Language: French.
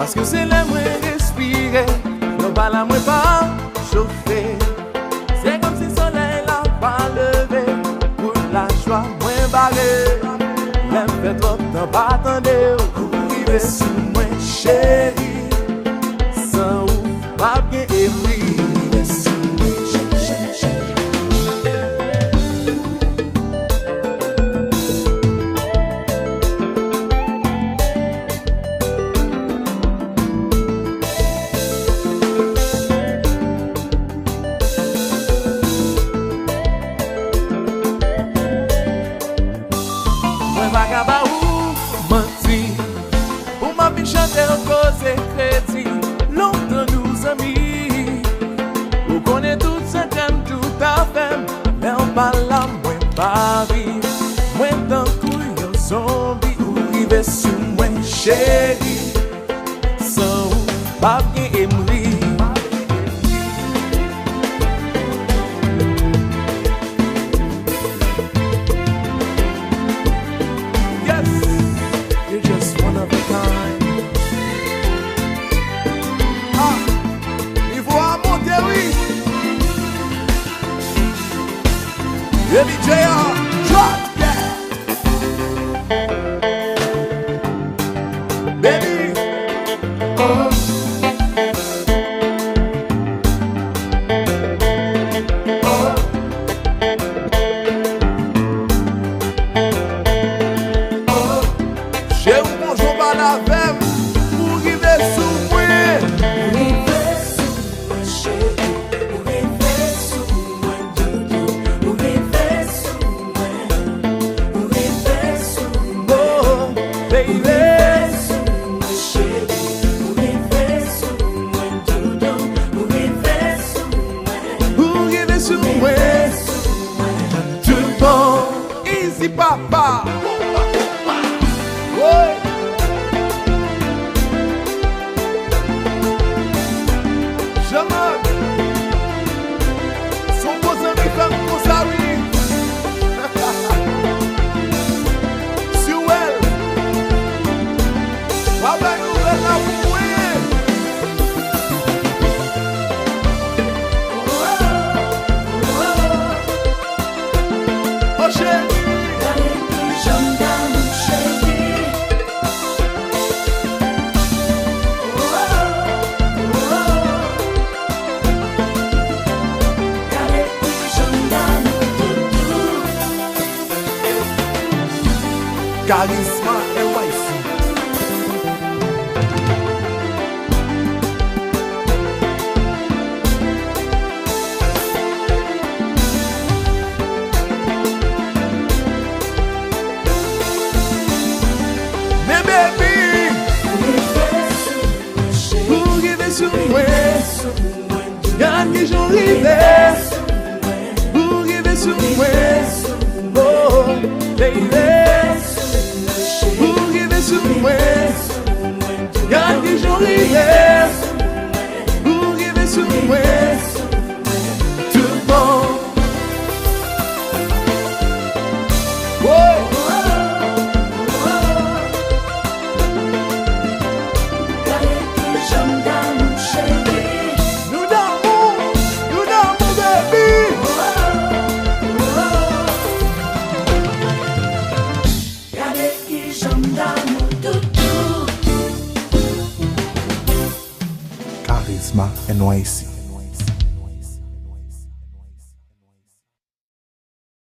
Parce que c'est là moi respirer, non pas là moi pas chauffer. C'est comme si le soleil n'a pas levé, pour la joie moins barrée. L'aime fait trop de temps, pas attendez, rive sous moi chérie. Sans ou, pas bien ébris, rive sous moi chérie. Vagabond, menti, pour ma vie chanter en cause et crédit, longtemps nous amis. Vous connaissez tout ce thème, tout à fait, mais on parle là, moi Paris, moi tant couille zombie, ou rive sous moi chérie, sans ou pas bien aimer. Baby JR, drop that. Baby, oh. Oh. Oh. J'ai un bonjour par la veine pour river sous moi. River sous moi, chérie. River sous moi, doudou. River sous moi. River sous moi, baby. River sous moi, chérie. River sous moi, doudou. River sous moi. River sous moi. Tout bon, easy papa. Ouais. Jamais. Son beaux amis comme Moussari. Sur elle. Papa nous fait la bouée. Oh chérie. KARIZMA RIVE. Mais baby, pour river sous moi, y'a qui j'en river, pour river sous moi, oh baby. Sous moi, y'a des jours hier, pour river sous moi, tout bon. Oh. Nous dormons, baby. KARIZMA NYC.